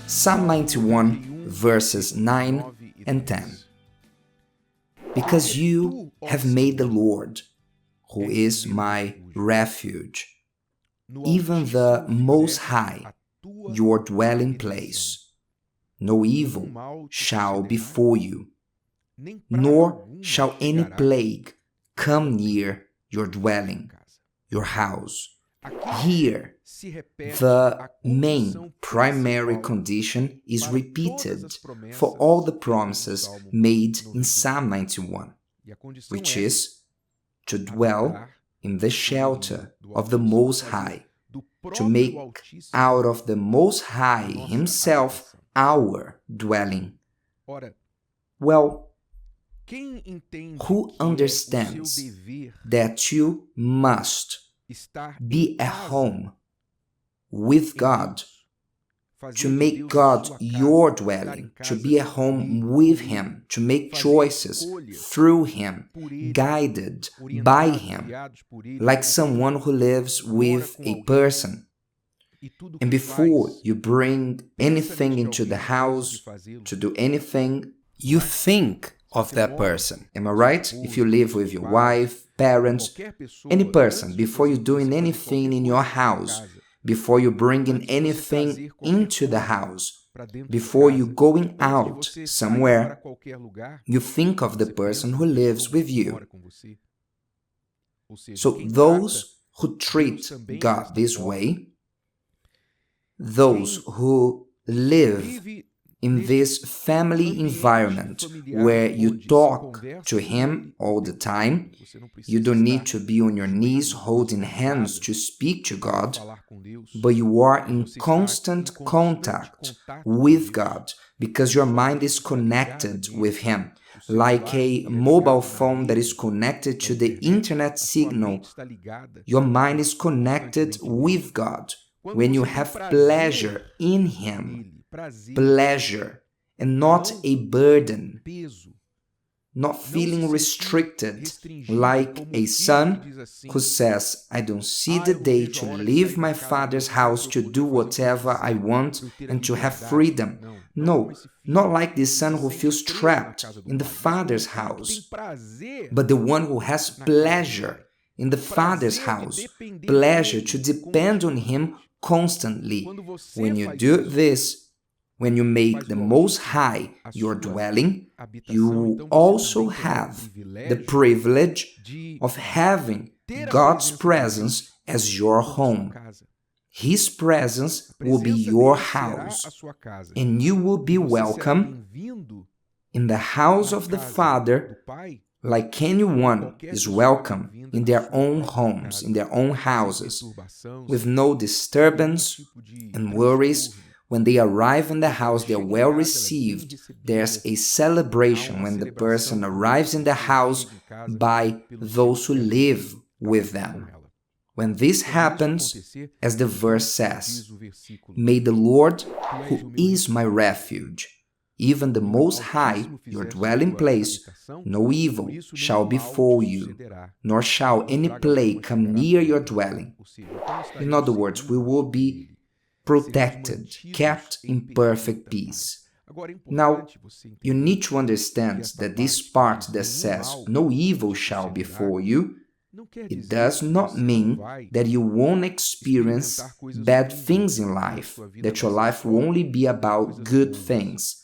Psalm 91, verses 9 and 10. Because you have made the Lord, who is my refuge, even the Most High, your dwelling place. No evil shall befall you, nor shall any plague come near your dwelling, your house. Here, the main primary condition is repeated for all the promises made in Psalm 91, which is to dwell in the shelter of the Most High, to make out of the Most High Himself our dwelling. Well, who understands that you must be at home with God, to make God your dwelling, to be at home with Him, to make choices through Him, guided by Him, like someone who lives with a person. And before you bring anything into the house, to do anything, you think of that person. Am I right? If you live with your wife, parents, any person, before you're doing anything in your house, before you're bringing anything into the house, before you're going out somewhere, you think of the person who lives with you. So those who treat God this way, those who live in this family environment where you talk to Him all the time, you don't need to be on your knees holding hands to speak to God, but you are in constant contact with God because your mind is connected with Him, like a mobile phone that is connected to the internet signal. Your mind is connected with God. When you have pleasure in Him, pleasure and not a burden, not feeling restricted like a son who says, I don't see the day to leave my father's house to do whatever I want and to have freedom. No, not like this son who feels trapped in the father's house, but the one who has pleasure in the Father's house, pleasure to depend on Him constantly. When you do this, when you make the Most High your dwelling, you also have the privilege of having God's presence as your home. His presence will be your house, and you will be welcome in the house of the Father like anyone is welcome in their own homes, in their own houses, with no disturbance and worries. When they arrive in the house, they are well received. There's a celebration when the person arrives in the house by those who live with them. When this happens, as the verse says, may the Lord, who is my refuge, even the Most High, your dwelling place, no evil shall befall you, nor shall any plague come near your dwelling. In other words, we will be protected, kept in perfect peace. Now, you need to understand that this part that says, no evil shall befall you, it does not mean that you won't experience bad things in life, that your life will only be about good things.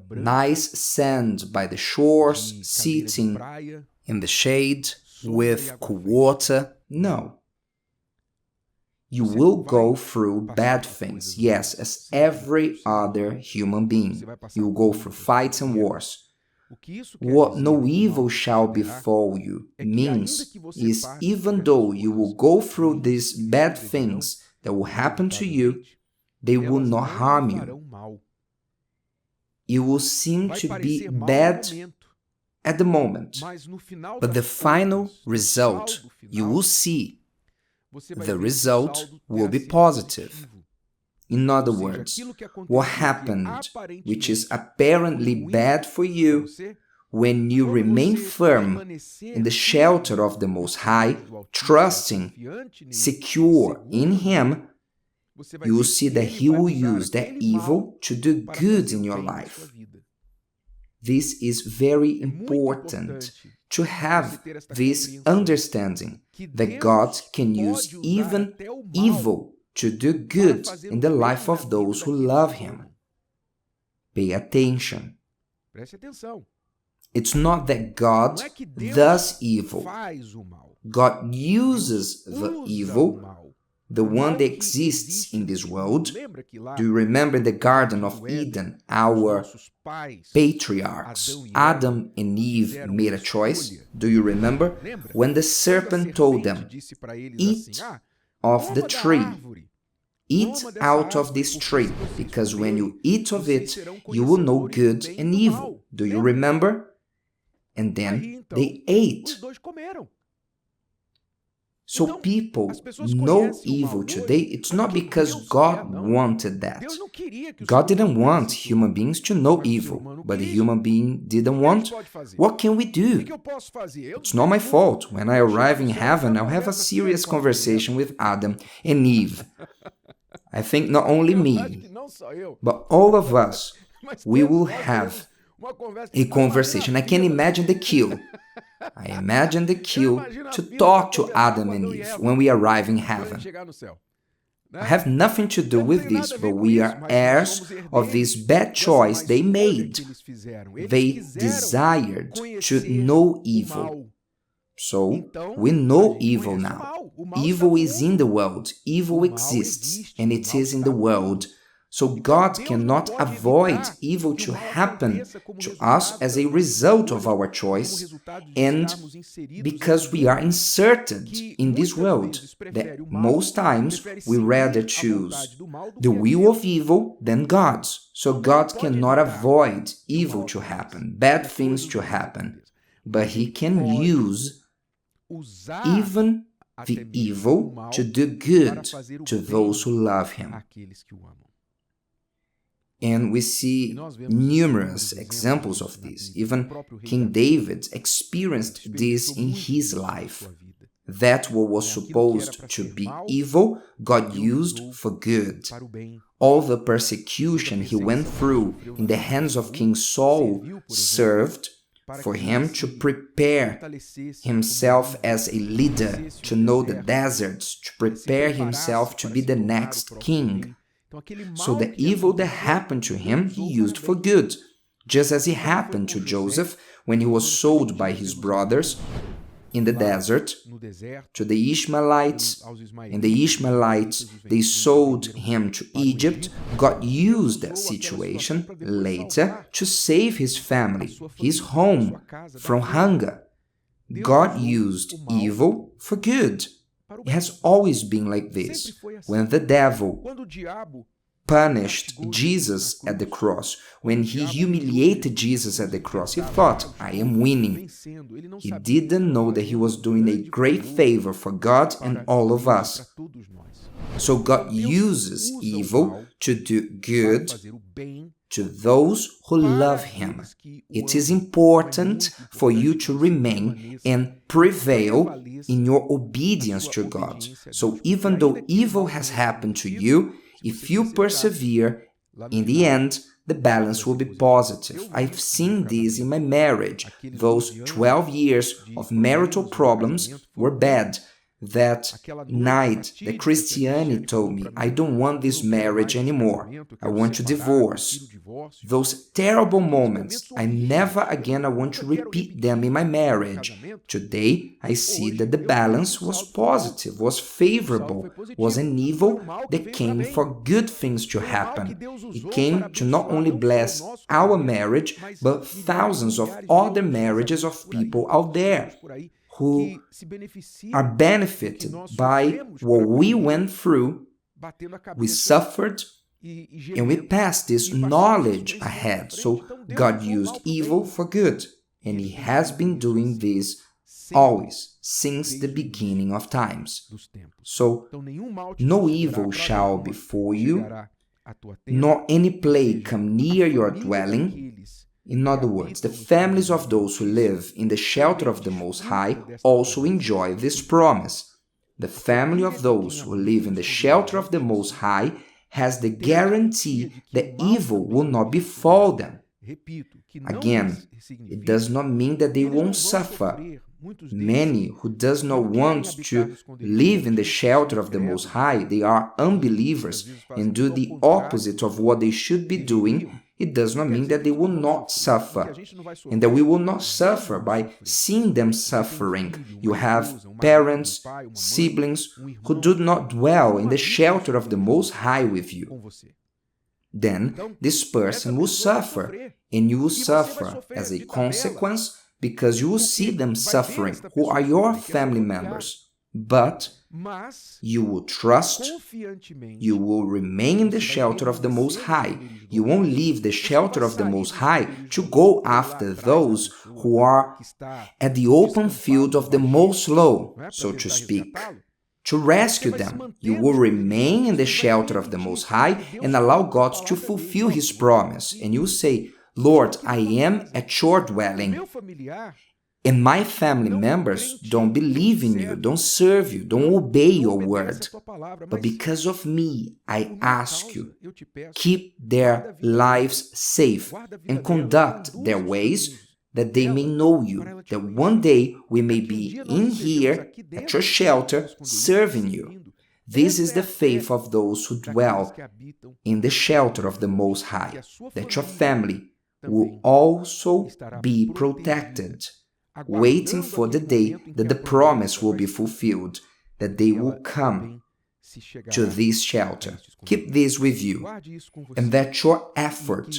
Nice sand by the shores, sitting in the shade with cool water. No. You will go through bad things, yes, as every other human being. You will go through fights and wars. What no evil shall befall you means is even though you will go through these bad things that will happen to you, they will not harm you. It will seem to be bad at the moment, but the final result, you will see, the result will be positive. In other words, what happened, which is apparently bad for you, when you remain firm in the shelter of the Most High, trusting, secure in Him, you will see that He will use that evil to do good in your life. This is very important to have this understanding that God can use even evil to do good in the life of those who love Him. Pay attention. It's not that God does evil. God uses the evil, the one that exists in this world. Do you remember the Garden of Eden? Our patriarchs, Adam and Eve, made a choice. Do you remember? When the serpent told them, eat of the tree. Eat out of this tree, because when you eat of it, you will know good and evil. Do you remember? And then they ate. So people know evil today. It's not because God wanted that. God didn't want human beings to know evil, but the human being didn't want. What can we do? It's not my fault. When I arrive in heaven, I'll have a serious conversation with Adam and Eve. I think not only me, but all of us, we will have a conversation. I can imagine the queue. I imagine the queue to talk to Adam and Eve when we arrive in heaven. I have nothing to do with this, but we are heirs of this bad choice they made. They desired to know evil. So, we know evil now. Evil is in the world. Evil exists, and it is in the world. So God cannot avoid evil to happen to us as a result of our choice, and because we are inserted in this world, that most times we rather choose the will of evil than God's. So God cannot avoid evil to happen, bad things to happen, but He can use even the evil to do good to those who love Him. And we see numerous examples of this. Even King David experienced this in his life. That what was supposed to be evil, God used for good. All the persecution he went through in the hands of King Saul served for him to prepare himself as a leader, to know the deserts, to prepare himself to be the next king. So the evil that happened to him, he used for good, just as it happened to Joseph when he was sold by his brothers in the desert to the Ishmaelites, and the Ishmaelites, they sold him to Egypt. God used that situation later to save his family, his home, from hunger. God used evil for good. It has always been like this. When the devil punished Jesus at the cross, when he humiliated Jesus at the cross, he thought, I am winning. He didn't know that he was doing a great favor for God and all of us. So God uses evil to do good to those who love Him. It is important for you to remain and prevail in your obedience to God. So even though evil has happened to you, if you persevere, in the end, the balance will be positive. I've seen this in my marriage. Those 12 years of marital problems were bad. That night, the Christiane told me, I don't want this marriage anymore. I want to divorce. Those terrible moments, I never again want to repeat them in my marriage. Today, I see that the balance was positive, was favorable, was an evil that came for good things to happen. It came to not only bless our marriage, but thousands of other marriages of people out there who are benefited by what we went through. We suffered and we passed this knowledge ahead. So God used evil for good, and He has been doing this always, since the beginning of times. So no evil shall befall you, nor any plague come near your dwelling. In other words, the families of those who live in the shelter of the Most High also enjoy this promise. The family of those who live in the shelter of the Most High has the guarantee that evil will not befall them. Again, it does not mean that they won't suffer. Many who does not want to live in the shelter of the Most High, they are unbelievers and do the opposite of what they should be doing. It does not mean that they will not suffer, and that we will not suffer by seeing them suffering. You have parents, siblings who do not dwell in the shelter of the Most High with you. Then this person will suffer, and you will suffer as a consequence because you will see them suffering who are your family members. But you will trust, you will remain in the shelter of the Most High. You won't leave the shelter of the Most High to go after those who are at the open field of the Most Low, so to speak, to rescue them. You will remain in the shelter of the Most High and allow God to fulfill His promise. And you say, Lord, I am at your dwelling, and my family members don't believe in you, don't serve you, don't obey your word. But because of me, I ask you, keep their lives safe and conduct their ways, that they may know you, that one day we may be in here at your shelter serving you. This is the faith of those who dwell in the shelter of the Most High, that your family will also be protected, waiting for the day that the promise will be fulfilled, that they will come to this shelter. Keep this with you, and that your effort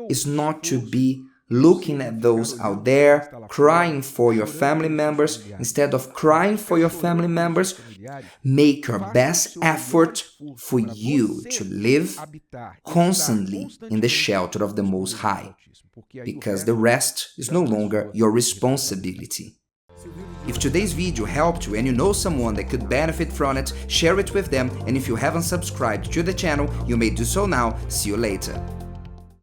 is not to be looking at those out there, crying for your family members. Instead of crying for your family members, make your best effort for you to live constantly in the shelter of the Most High, because the rest is no longer your responsibility. If today's video helped you and you know someone that could benefit from it, share it with them, and if you haven't subscribed to the channel, you may do so now. See you later.